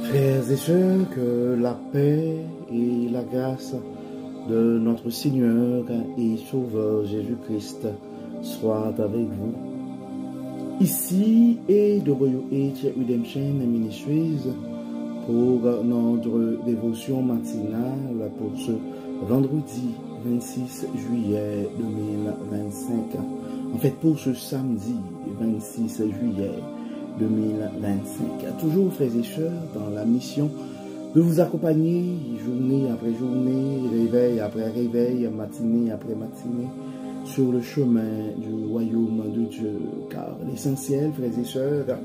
Frères et sœurs, que la paix et la grâce de notre Seigneur et Sauveur Jésus-Christ soient avec vous. Ici est WH Redemption Ministries pour notre dévotion matinale pour ce vendredi 26 juillet 2025. En fait, pour ce samedi 26 juillet 2025. Toujours, frères et sœurs, dans la mission de vous accompagner journée après journée, réveil après réveil, matinée après matinée, sur le chemin du royaume de Dieu. Car l'essentiel, frères et sœurs,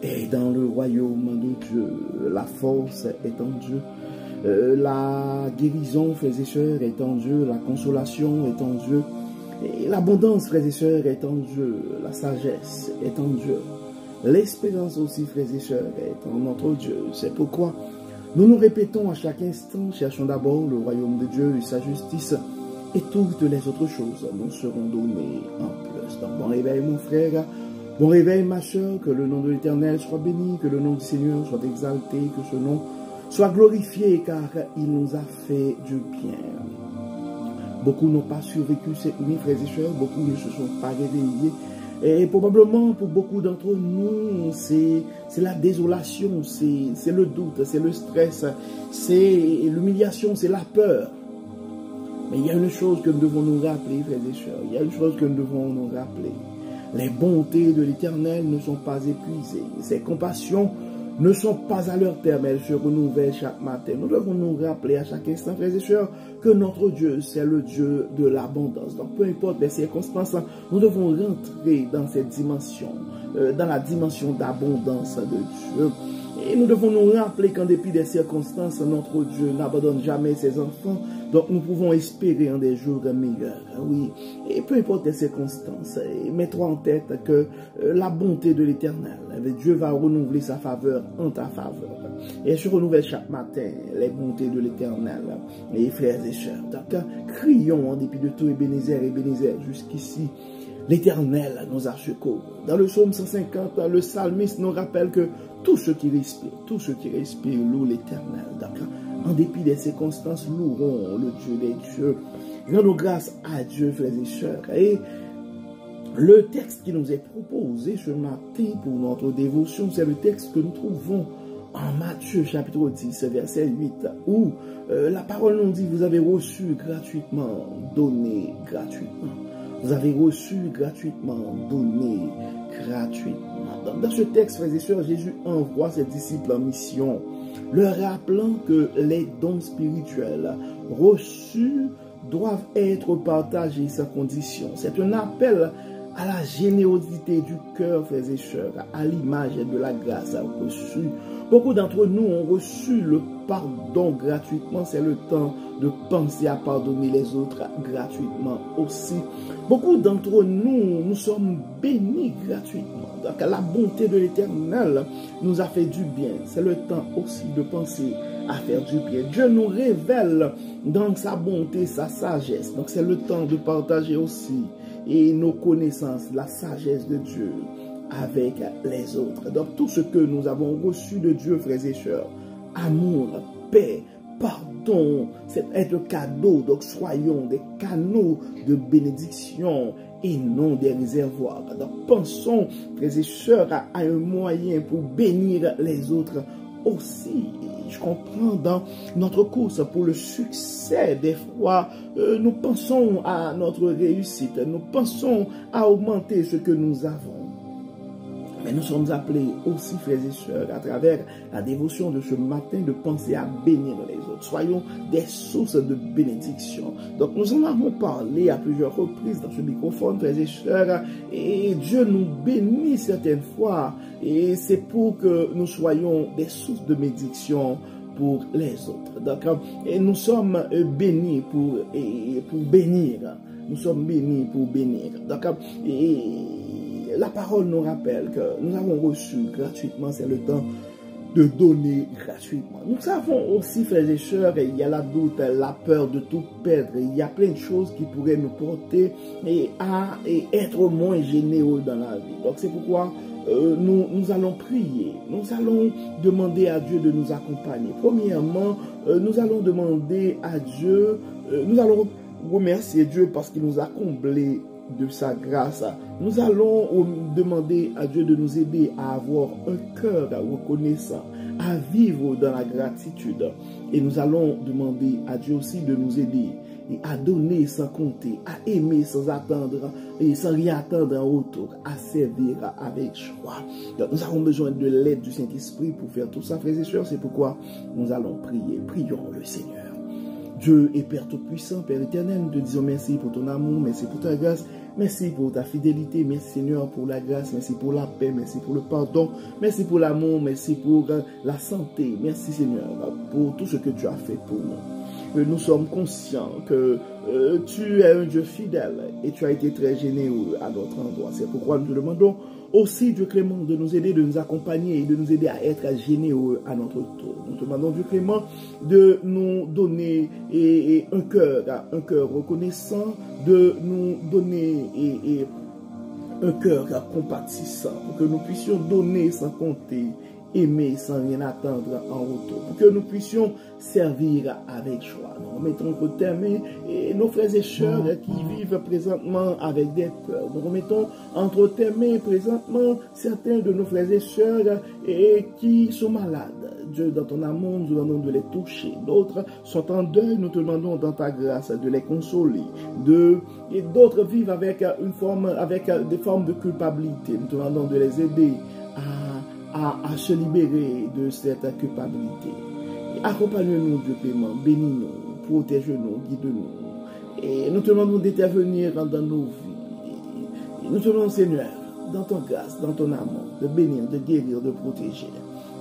est dans le royaume de Dieu. La force est en Dieu. La guérison, frères et sœurs, est en Dieu. La consolation est en Dieu. Et l'abondance, frères et sœurs, est en Dieu. La sagesse est en Dieu. L'espérance aussi, frères et sœurs, est en notre Dieu. C'est pourquoi nous nous répétons à chaque instant, cherchons d'abord le royaume de Dieu et sa justice, et toutes les autres choses nous seront données en plus. Donc, bon réveil, mon frère, bon réveil, ma soeur, que le nom de l'Éternel soit béni, que le nom du Seigneur soit exalté, que ce nom soit glorifié, car il nous a fait du bien. Beaucoup n'ont pas survécu cette nuit, frères et sœurs, beaucoup ne se sont pas réveillés. Et probablement pour beaucoup d'entre nous, c'est la désolation, c'est le doute, c'est le stress, c'est l'humiliation, c'est la peur. Mais il y a une chose que nous devons nous rappeler, frères et sœurs, il y a une chose que nous devons nous rappeler. Les bontés de l'Éternel ne sont pas épuisées, ses compassions ne sont pas à leur terme, elles se renouvellent chaque matin. Nous devons nous rappeler à chaque instant, frères et sœurs, que notre Dieu, c'est le Dieu de l'abondance. Donc, peu importe les circonstances, nous devons rentrer dans cette dimension, dans la dimension d'abondance de Dieu. Et nous devons nous rappeler qu'en dépit des circonstances, notre Dieu n'abandonne jamais ses enfants. Donc nous pouvons espérer en des jours meilleurs. Oui. Et peu importe les circonstances, mets-toi en tête que la bonté de l'Éternel, Dieu va renouveler sa faveur en ta faveur. Et se renouvelle chaque matin les bontés de l'Éternel. Et frères et sœurs, donc crions en dépit de tout Ebenezer, jusqu'ici. L'Éternel nous a secours. Dans le psaume 150, le psalmiste nous rappelle que tout ce qui respire loue l'Éternel. Donc, en dépit des circonstances, louons le Dieu des dieux. Rendons grâce à Dieu, frères et sœurs. Et le texte qui nous est proposé ce matin pour notre dévotion, c'est le texte que nous trouvons en Matthieu chapitre 10, verset 8, où la parole nous dit, vous avez reçu gratuitement, donné gratuitement. Vous avez reçu gratuitement, donné gratuitement. Dans ce texte, frères et sœurs, Jésus envoie ses disciples en mission, leur rappelant que les dons spirituels reçus doivent être partagés sans condition. C'est un appel à la générosité du cœur, frères et sœurs, à l'image de la grâce reçue. Beaucoup d'entre nous ont reçu le pardon gratuitement. C'est le temps de penser à pardonner les autres gratuitement aussi. Beaucoup d'entre nous, nous sommes bénis gratuitement. Donc la bonté de l'Éternel nous a fait du bien. C'est le temps aussi de penser à faire du bien. Dieu nous révèle dans sa bonté, sa sagesse. Donc c'est le temps de partager aussi et nos connaissances, la sagesse de Dieu avec les autres. Donc tout ce que nous avons reçu de Dieu, frères et sœurs, amour, paix, pardon, c'est un cadeau. Donc soyons des canaux de bénédiction et non des réservoirs. Donc pensons, frères et sœurs, à un moyen pour bénir les autres aussi. Je comprends dans notre course pour le succès, des fois, nous pensons à notre réussite, nous pensons à augmenter ce que nous avons. Mais nous sommes appelés aussi, frères et sœurs, à travers la dévotion de ce matin, de penser à bénir les autres. Soyons des sources de bénédiction. Donc nous en avons parlé à plusieurs reprises dans ce microphone, frères et sœurs, et Dieu nous bénit certaines fois, et c'est pour que nous soyons des sources de bénédiction pour les autres. Donc, et nous sommes bénis pour bénir. Nous sommes bénis pour bénir. Donc, la parole nous rappelle que nous avons reçu gratuitement, c'est le temps de donner gratuitement. Nous savons aussi, frères et sœurs, il y a la doute, la peur de tout perdre, il y a plein de choses qui pourraient nous porter à être moins généreux dans la vie. Donc c'est pourquoi nous allons prier. Nous allons demander à Dieu de nous accompagner. Premièrement, nous allons demander à Dieu, nous allons remercier Dieu parce qu'il nous a comblés de sa grâce. Nous allons demander à Dieu de nous aider à avoir un cœur reconnaissant, à vivre dans la gratitude. Et nous allons demander à Dieu aussi de nous aider et à donner sans compter, à aimer sans attendre et sans rien attendre en retour, à servir avec joie. Donc, nous avons besoin de l'aide du Saint-Esprit pour faire tout ça, frères et sœurs. C'est pourquoi nous allons prier. Prions le Seigneur. Dieu et Père Tout-Puissant, Père éternel, nous te disons merci pour ton amour, merci pour ta grâce, merci pour ta fidélité, merci Seigneur pour la grâce, merci pour la paix, merci pour le pardon, merci pour l'amour, merci pour la santé, merci Seigneur pour tout ce que tu as fait pour nous. Nous sommes conscients que tu es un Dieu fidèle et tu as été très généreux à notre endroit. C'est pourquoi nous te demandons aussi, Dieu clément, de nous aider, de nous accompagner et de nous aider à être généreux à notre tour. Nous te demandons, Dieu clément, de nous donner un cœur reconnaissant, de nous donner un cœur compatissant, pour que nous puissions donner sans compter, aimer sans rien attendre en retour, pour que nous puissions servir avec joie. Nous remettons entre tes mains et nos frères et sœurs qui vivent présentement avec des peurs. Nous remettons entre tes mains présentement certains de nos frères et sœurs qui sont malades. Dieu, dans ton amour, nous demandons de les toucher. D'autres sont en deuil, nous te demandons dans ta grâce de les consoler. Et d'autres vivent avec des formes de culpabilité. Nous te demandons de les aider à se libérer de cette culpabilité. Accompagne-nous, Dieu clément, bénis-nous, protège-nous, guide-nous. Et nous te demandons d'intervenir dans nos vies. Et nous te demandons, Seigneur, dans ton grâce, dans ton amour, de bénir, de guérir, de protéger.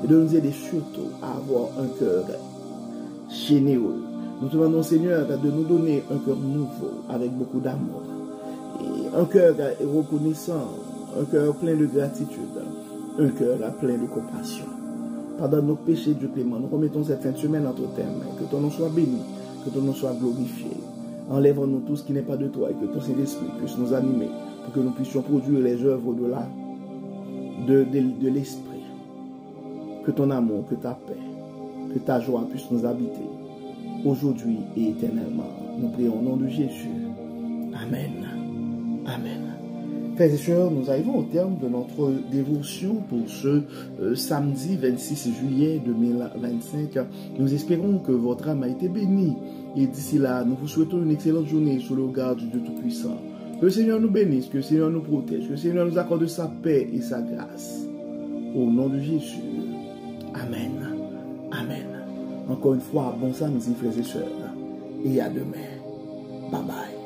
Et de nous aider surtout à avoir un cœur généreux. Nous te demandons, Seigneur, de nous donner un cœur nouveau, avec beaucoup d'amour. Et un cœur reconnaissant, un cœur plein de gratitude. Un cœur plein de compassion. Pardonne nos péchés, Dieu clément. Nous remettons cette fin de semaine entre tes mains. Que ton nom soit béni, que ton nom soit glorifié. Enlève-nous tout ce qui n'est pas de toi et que ton Saint-Esprit puisse nous animer pour que nous puissions produire les œuvres de l'Esprit. Que ton amour, que ta paix, que ta joie puisse nous habiter aujourd'hui et éternellement. Nous prions au nom de Jésus. Amen. Amen. Frères et sœurs, nous arrivons au terme de notre dévotion pour ce samedi 26 juillet 2025. Nous espérons que votre âme a été bénie. Et d'ici là, nous vous souhaitons une excellente journée sous le regard du Dieu Tout-Puissant. Que le Seigneur nous bénisse, que le Seigneur nous protège, que le Seigneur nous accorde sa paix et sa grâce. Au nom de Jésus. Amen. Amen. Encore une fois, bon samedi, frères et sœurs. Et à demain. Bye bye.